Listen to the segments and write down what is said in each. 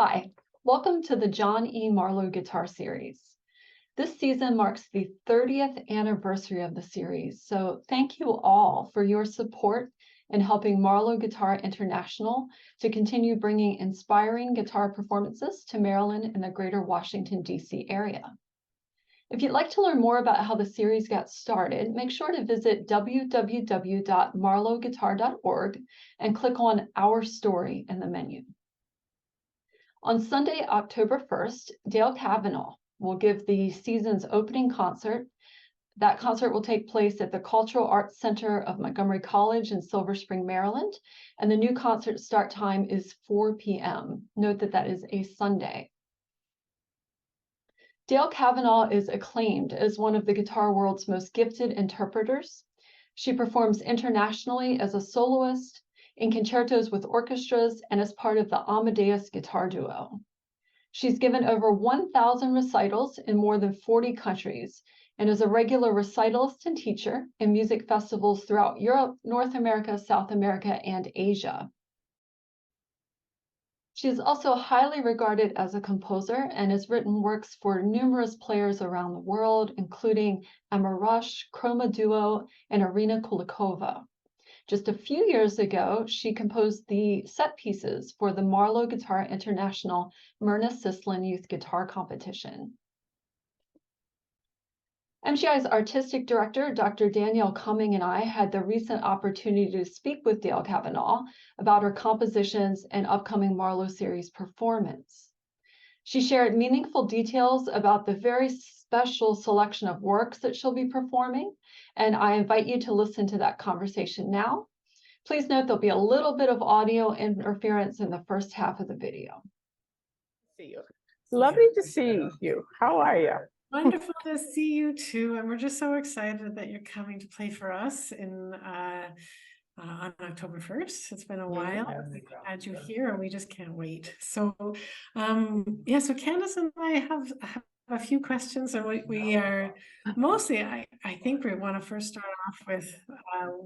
Hi, welcome to the John E. Marlowe Guitar Series. This season marks the 30th anniversary of the series, so thank you all for your support in helping Marlowe Guitar International to continue bringing inspiring guitar performances to Maryland and the greater Washington, D.C. area. If you'd like to learn more about how the series got started, make sure to visit www.marloweguitar.org and click on Our Story in the menu. On Sunday, October 1st, Dale Kavanagh will give the season's opening concert. That concert will take place at the Cultural Arts Center of Montgomery College in Silver Spring, Maryland, and the new concert start time is 4 p.m. Note that that is a Sunday. Dale Kavanagh is acclaimed as one of the guitar world's most gifted interpreters. She performs internationally as a soloist, in concertos with orchestras, and as part of the Amadeus Guitar Duo. She's given over 1,000 recitals in more than 40 countries and is a regular recitalist and teacher in music festivals throughout Europe, North America, South America, and Asia. She is also highly regarded as a composer and has written works for numerous players around the world, including Emma Rush, Chroma Duo, and Irina Kulikova. Just a few years ago, she composed the set pieces for the Marlowe Guitar International Myrna Sislin Youth Guitar Competition. MGI's artistic director, Dr. Danielle Cumming, and I had the recent opportunity to speak with Dale Kavanagh about her compositions and upcoming Marlowe series performance. She shared meaningful details about the very special selection of works that she'll be performing, and I invite you to listen to that conversation now. Please note there'll be a little bit of audio interference in the first half of the video. See you. Lovely to see you. How are you? Wonderful to see you too, and we're just so excited that you're coming to play for us on October 1st. It's been a while. We've had you here, and we just can't wait. So, so Candace and I have a few questions, and we are mostly. I think we want to first start off with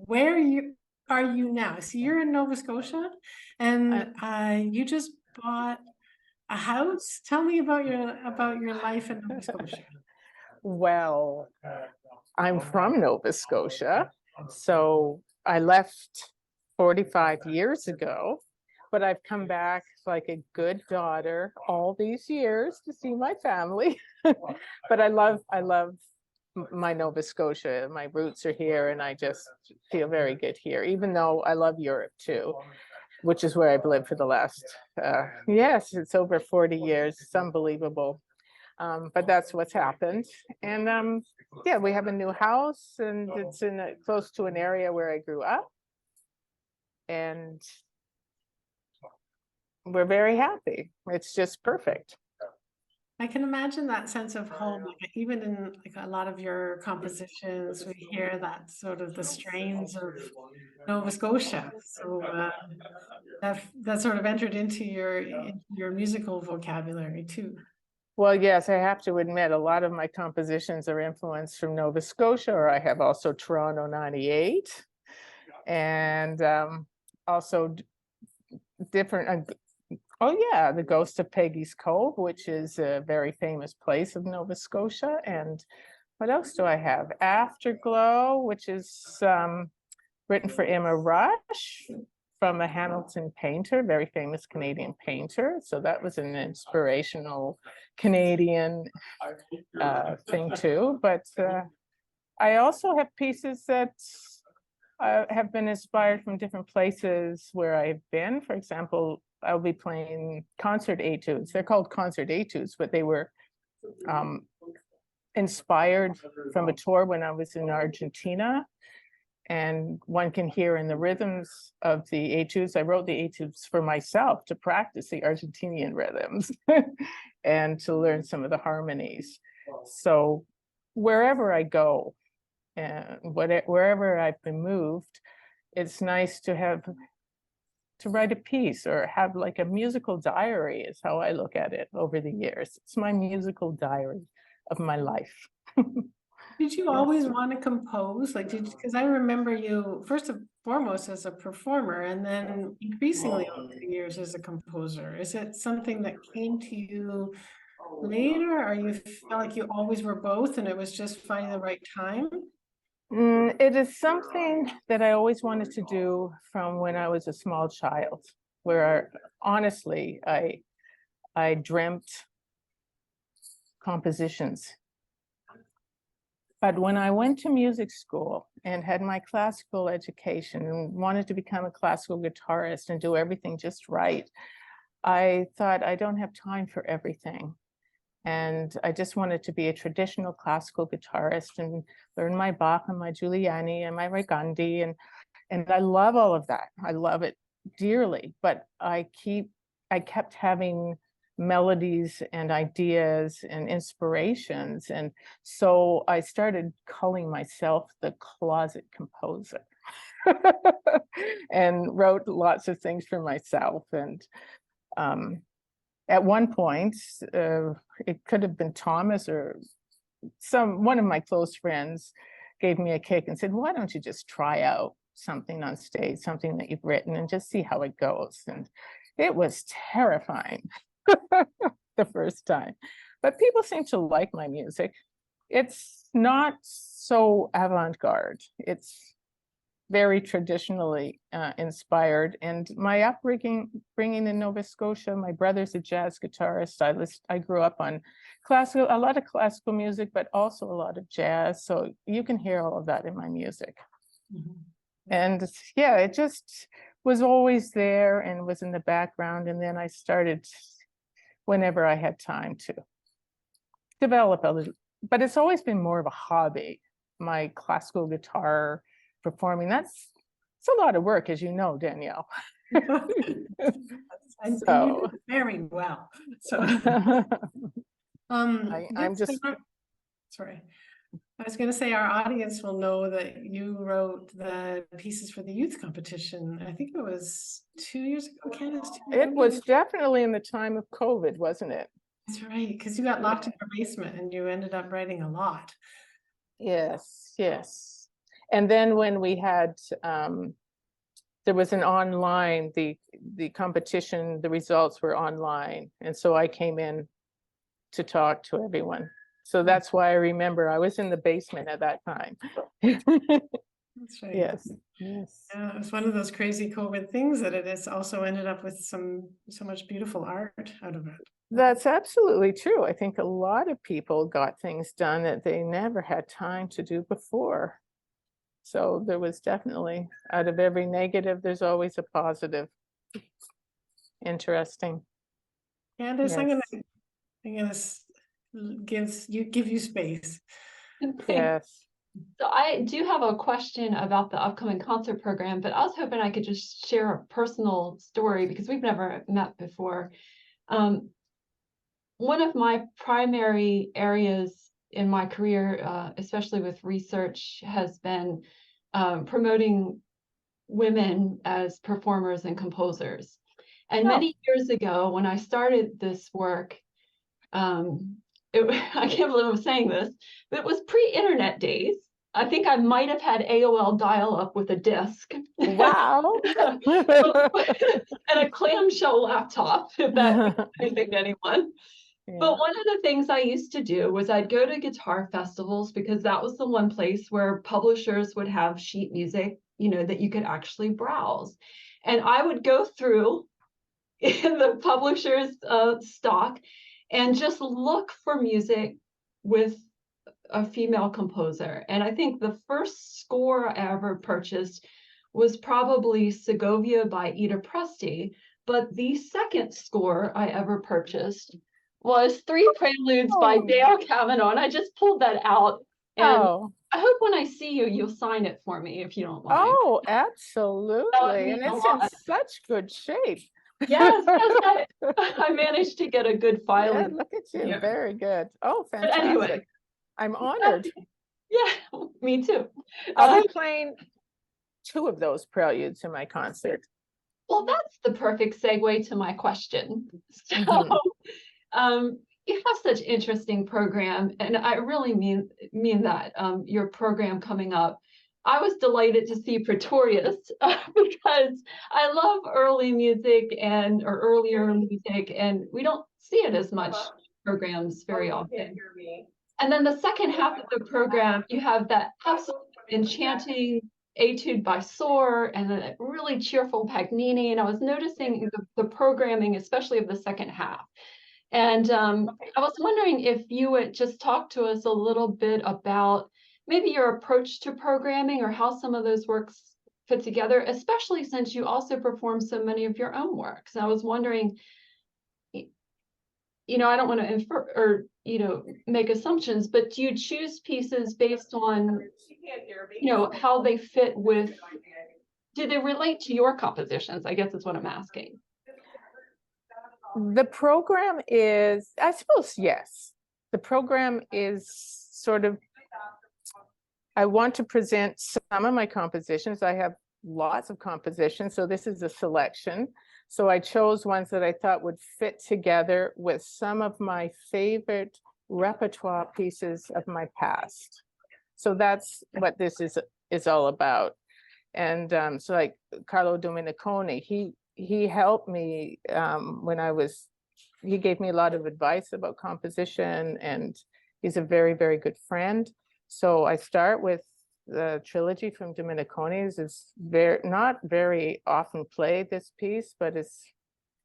where are you now? So you're in Nova Scotia, and you just bought a house. Tell me about your life in Nova Scotia. Well, I'm from Nova Scotia, so I left 45 years ago, but I've come back like a good daughter all these years to see my family. But I love my Nova Scotia. My roots are here, and I just feel very good here, even though I love Europe too, which is where I've lived for the last, yes, it's over 40 years. It's unbelievable. But that's what's happened. And yeah, we have a new house, and it's close to an area where I grew up. And we're very happy. It's just perfect. I can imagine that sense of home, like even in like a lot of your compositions, we hear that sort of the strains of Nova Scotia. So that sort of entered into your musical vocabulary too. Well, yes, I have to admit a lot of my compositions are influenced from Nova Scotia, or I have also Toronto 98, and also different. Oh yeah, the Ghost of Peggy's Cove, which is a very famous place of Nova Scotia. And what else do I have? Afterglow, which is written for Emma Rush, from a Hamilton painter, very famous Canadian painter. So that was an inspirational Canadian thing too. But I also have pieces that have been inspired from different places where I've been. For example, I'll be playing concert etudes. They're called concert etudes, but they were inspired from a tour when I was in Argentina. And one can hear in the rhythms of the etudes. I wrote the etudes for myself to practice the Argentinian rhythms and to learn some of the harmonies. So wherever I go and wherever I've been moved, it's nice to write a piece or have like a musical diary is how I look at it over the years. It's my musical diary of my life. Did you always want to compose? Like, because I remember you first and foremost as a performer, and then increasingly over the years as a composer. Is it something that came to you later, or you felt like you always were both, and it was just finding the right time? It is something that I always wanted to do from when I was a small child, where honestly, I dreamt compositions. But when I went to music school and had my classical education and wanted to become a classical guitarist and do everything just right, I thought I don't have time for everything. And I just wanted to be a traditional classical guitarist and learn my Bach and my Giuliani and my Regandi. And I love all of that. I love it dearly, but I kept having melodies and ideas and inspirations. And so I started calling myself the closet composer and wrote lots of things for myself. And at one point, it could have been Thomas or one of my close friends gave me a kick and said, why don't you just try out something on stage, something that you've written, and just see how it goes. And it was terrifying the first time, but people seem to like my music. It's not so avant-garde. It's very traditionally inspired. And my upbringing in Nova Scotia, my brother's a jazz guitarist. I grew up on a lot of classical music, but also a lot of jazz. So you can hear all of that in my music. Mhm. And yeah, it just was always there and was in the background. And then I started whenever I had time to develop a little, but it's always been more of a hobby. My classical guitar performing, it's a lot of work, as you know, Danielle. And So you did very well. So I'm just sorry. I was going to say our audience will know that you wrote the pieces for the youth competition. I think it was 2 years ago, Candace. It was definitely in the time of COVID, wasn't it? That's right, because you got locked in your basement and you ended up writing a lot. Yes, yes. And then when we had there was an online, the competition, the results were online. And so I came in to talk to everyone. So that's why I remember I was in the basement at that time. That's right. Yes, yes. Yeah, it was one of those crazy COVID things that it has also ended up with so much beautiful art out of it. That's absolutely true. I think a lot of people got things done that they never had time to do before. So there was definitely, out of every negative, there's always a positive. Interesting. Candace, Yes. I'm gonna give you space. Yes. So I do have a question about the upcoming concert program, but I was hoping I could just share a personal story because we've never met before. One of my primary areas in my career, especially with research, has been promoting women as performers and composers. And many years ago, when I started this work, I can't believe I'm saying this, but it was pre-internet days. I think I might have had AOL dial-up with a disc. Wow. And a clamshell laptop, if that means anything to anyone. Yeah. But one of the things I used to do was I'd go to guitar festivals because that was the one place where publishers would have sheet music, that you could actually browse. And I would go through in the publisher's stock and just look for music with a female composer. And I think the first score I ever purchased was probably Segovia by Ida Presti. But the second score I ever purchased was Three Preludes by Dale Kavanagh. And I just pulled that out. And I hope when I see you, you'll sign it for me if you don't mind. Oh, absolutely. And it's in such good shape. Yes, I managed to get a good filing. Yeah, look at you. Yeah. Very good. Oh, fantastic. But anyway, I'm honored. Yeah, me too. I'll be playing 2 of those preludes in my concert. Well, that's the perfect segue to my question. So, you have such interesting program, and I really mean that, your program coming up. I was delighted to see Pretorius because I love early music or earlier music, and we don't see it as much programs very often. And then the second half of the program, you have that absolutely enchanting etude by Soar and a really cheerful Paganini. And I was noticing the programming, especially of the second half. And I was wondering if you would just talk to us a little bit about maybe your approach to programming or how some of those works fit together, especially since you also perform so many of your own works. And I was wondering, I don't want to infer or, make assumptions, but do you choose pieces based on, how they fit with, do they relate to your compositions? I guess is what I'm asking. The program is, I suppose, yes. The program is sort of, I want to present some of my compositions. I have lots of compositions, so this is a selection. So I chose ones that I thought would fit together with some of my favorite repertoire pieces of my past. So that's what this is all about. And so like Carlo Dominiconi, he helped me when he gave me a lot of advice about composition, and he's a very, very good friend. So I start with the trilogy from Dominiconi's. It's not very often played, this piece, but it's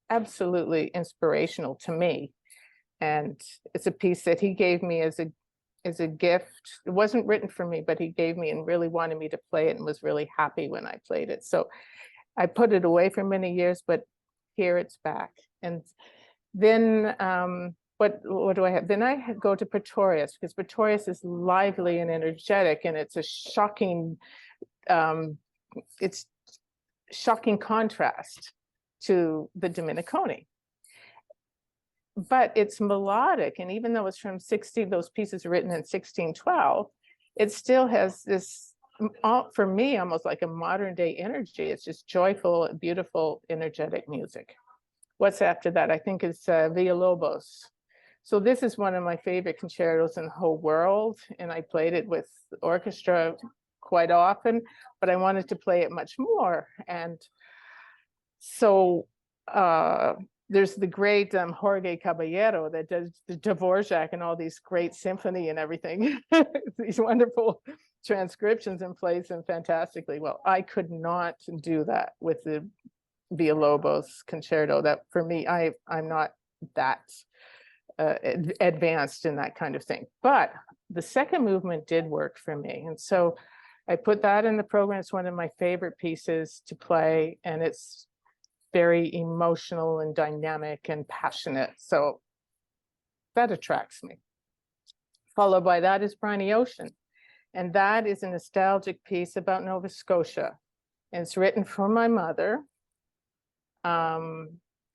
absolutely inspirational to me. And it's a piece that he gave me as a gift. It wasn't written for me, but he gave me and really wanted me to play it and was really happy when I played it. So I put it away for many years, but here it's back. And then what do I have? Then I go to Pretorius, because Pretorius is lively and energetic, and it's a shocking contrast to the Dominiconi. But it's melodic, and even though it's from those pieces are written in 1612, it still has this, for me, almost like a modern day energy. It's just joyful, beautiful, energetic music. What's after that? I think it's Villalobos. So this is one of my favorite concertos in the whole world, and I played it with the orchestra quite often, but I wanted to play it much more. And so there's the great Jorge Caballero that does the Dvorak and all these great symphony and everything, these wonderful transcriptions and plays them fantastically. Well, I could not do that with the Villalobos concerto. That for me, I'm not that advanced in that kind of thing. But the second movement did work for me. And so I put that in the program. It's one of my favorite pieces to play, and it's very emotional and dynamic and passionate. So that attracts me. Followed by that is Briny Ocean. And that is a nostalgic piece about Nova Scotia. And it's written for my mother.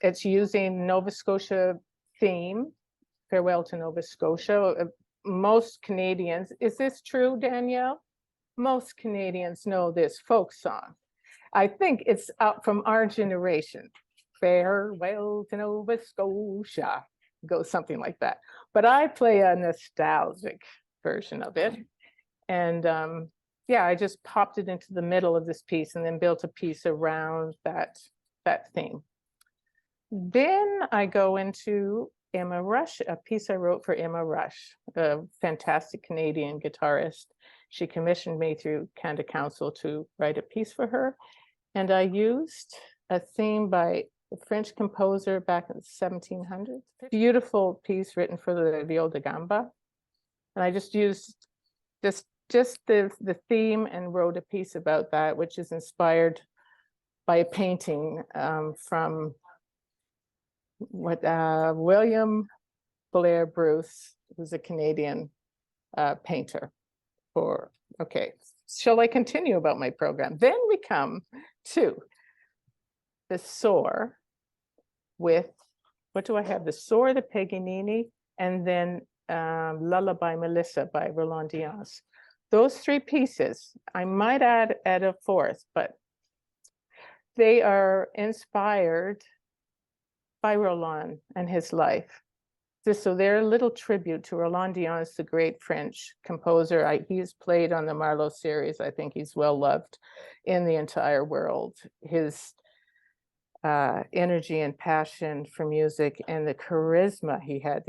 It's using Nova Scotia theme, Farewell to Nova Scotia. Most Canadians, is this true, Danielle? Most Canadians know this folk song. I think it's up from our generation. Farewell to Nova Scotia, goes something like that. But I play a nostalgic version of it. And yeah, I just popped it into the middle of this piece and then built a piece around that theme. Then I go into Emma Rush, a piece I wrote for Emma Rush, a fantastic Canadian guitarist. She commissioned me through Canada Council to write a piece for her. And I used a theme by a French composer back in the 1700s. Beautiful piece written for the viol de gamba. And I just used just the theme and wrote a piece about that, which is inspired by a painting from William Blair Bruce, who's a Canadian painter. Okay, shall I continue about my program? Then we come to the Soar with, what do I have? The Soar, the Paganini, and then Lullaby Melissa by Roland Diaz. Those three pieces, I might add a fourth, but they are inspired by Roland and his life. So they're a little tribute to Roland Dions, the great French composer. He's played on the Marlowe series. I think he's well loved in the entire world. His energy and passion for music and the charisma he had,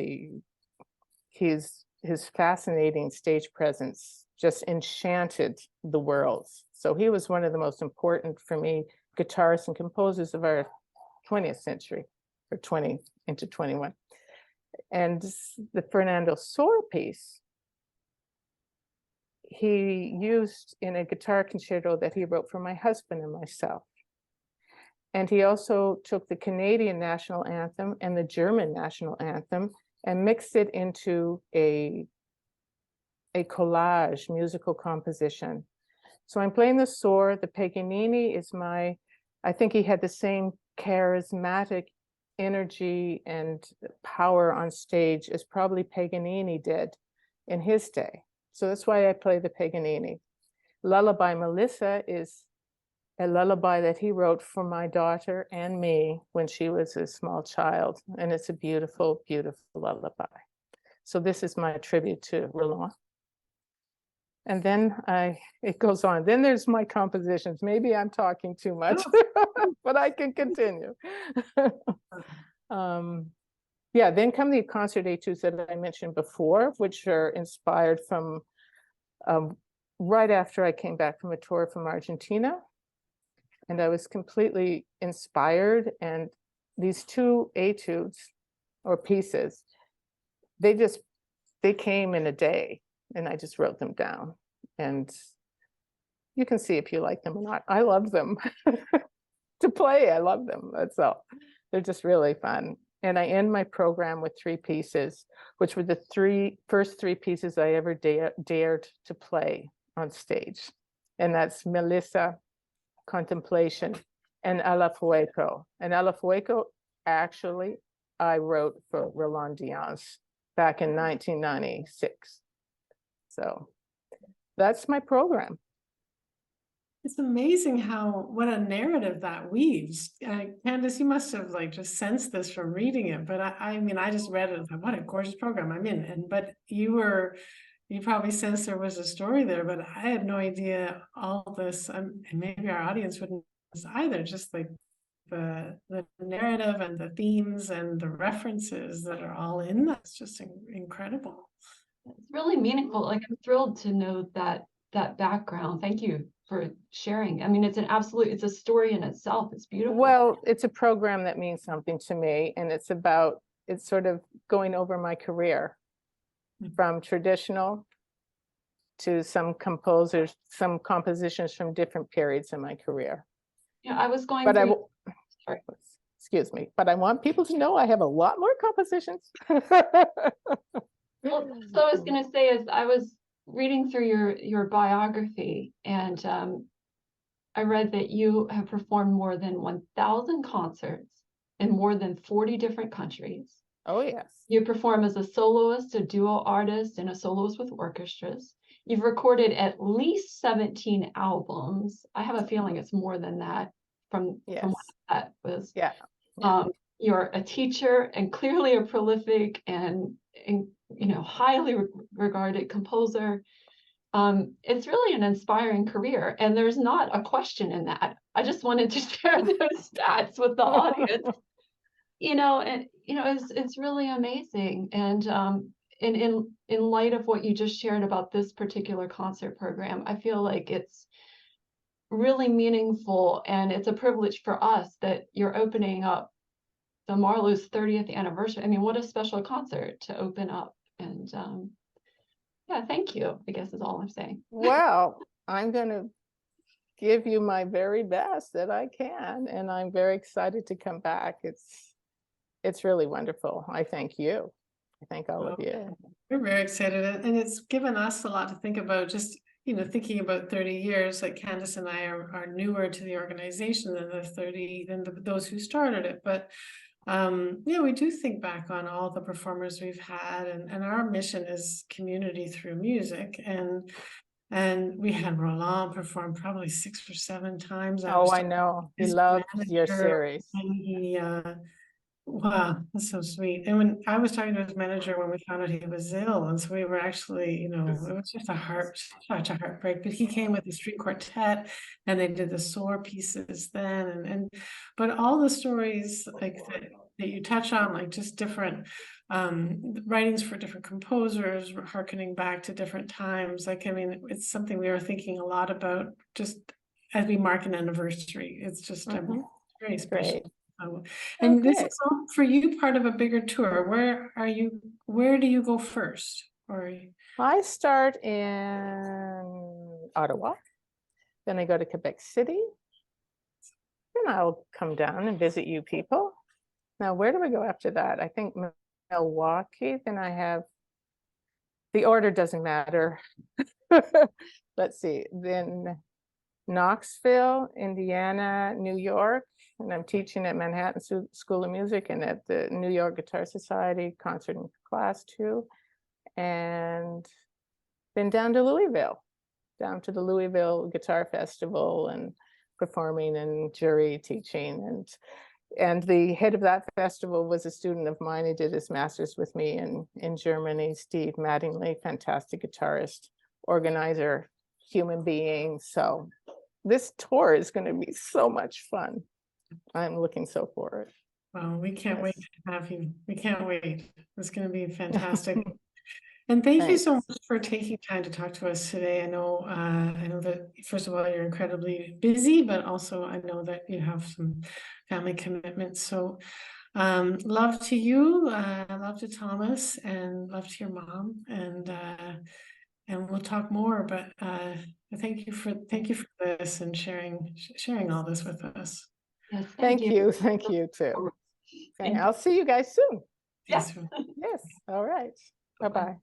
his fascinating stage presence just enchanted the world. So he was one of the most important, for me, guitarists and composers of our 20th century, or 20 into 21. And the Fernando Sor piece, he used in a guitar concerto that he wrote for my husband and myself. And he also took the Canadian national anthem and the German national anthem and mixed it into a collage musical composition. So I'm playing the Sor. The Paganini is I think he had the same charismatic energy and power on stage as probably Paganini did in his day. So that's why I play the Paganini. Lullaby Melissa is a lullaby that he wrote for my daughter and me when she was a small child. And it's a beautiful, beautiful lullaby. So this is my tribute to Roland. And then it goes on. Then there's my compositions. Maybe I'm talking too much, but I can continue. Yeah, then come the concert etudes that I mentioned before, which are inspired from right after I came back from a tour from Argentina. And I was completely inspired. And these two etudes or pieces, they came in a day, and I just wrote them down. And you can see if you like them or not. I love them. To play, I love them. That's all. They're just really fun. And I end my program with 3 pieces, which were the first three pieces I ever dared to play on stage. And that's Melissa, Contemplation, and A la Fuego. And A la Fuego, actually, I wrote for Roland Dions back in 1996. So that's my program. It's amazing what a narrative that weaves. Candace, you must have just sensed this from reading it, but I mean, I just read it and thought, what a gorgeous program I'm in. But you probably sensed there was a story there, but I had no idea all this, and maybe our audience wouldn't either, just like the narrative and the themes and the references that are all in that. It's just incredible. It's really meaningful. Like, I'm thrilled to know that background. Thank you for sharing. I mean, it's a story in itself. It's beautiful. Well, it's a program that means something to me, and it's sort of going over my career from traditional to some compositions from different periods in my career. Yeah, I was going sorry, excuse me, but I want people to know I have a lot more compositions. Well, so I was going to say, is I was reading through your biography, and I read that you have performed more than 1,000 concerts in more than 40 different countries. Oh, yes. You perform as a soloist, a duo artist, and a soloist with orchestras. You've recorded at least 17 albums. I have a feeling it's more than that from what that was. Yeah. You're a teacher and clearly a prolific and highly regarded composer. It's really an inspiring career, and there's not a question in that. I just wanted to share those stats with the audience. It's really amazing. And in light of what you just shared about this particular concert program, I feel like it's really meaningful, and it's a privilege for us that you're opening up the Marlowe's 30th anniversary. I mean, what a special concert to open up. And yeah, thank you, I guess is all I'm saying. Well, I'm going to give you my very best that I can, and I'm very excited to come back. It's really wonderful. I thank you. I thank all of you. We're very excited, and it's given us a lot to think about, just thinking about 30 years. Like Candace and I are newer to the organization than those who started it, but we do think back on all the performers we've had, and our mission is community through music, and we had Roland perform probably 6 or 7 times. I know. He loved your series. And Wow, that's so sweet. And when I was talking to his manager when we found out he was ill, and so we were actually, you know, it was just such a heartbreak. But he came with the string quartet, and they did the sore pieces then, but all the stories like that you touch on, like just different writings for different composers, harkening back to different times. Like, I mean, it's something we were thinking a lot about just as we mark an anniversary. It's just very special. Great. And this Okay. is all for you part of a bigger tour. Where do you go first? I start in Ottawa, then I go to Quebec City, then I'll come down and visit you people. Now, where do I go after that? I think Milwaukee, then I have, the order doesn't matter. Let's see, then Knoxville, Indiana, New York, and I'm teaching at Manhattan School of Music and at the New York Guitar Society concert and class too. And then down to Louisville, down to the Louisville Guitar Festival and performing and jury teaching. And the head of that festival was a student of mine. He did his master's with me in Germany, Steve Mattingly, fantastic guitarist, organizer, human being. So this tour is going to be so much fun. I'm looking so forward. Well, we can't wait to have you. We can't wait. It's going to be fantastic. And thank you so much for taking time to talk to us today. I know that first of all, you're incredibly busy, but also I know that you have some family commitments. So love to you, love to Thomas, and love to your mom. And we'll talk more, but thank you for this and sharing all this with us. Yes, Thank you too. Okay, I'll see you guys soon. Yes. Yes, all right. Bye-bye.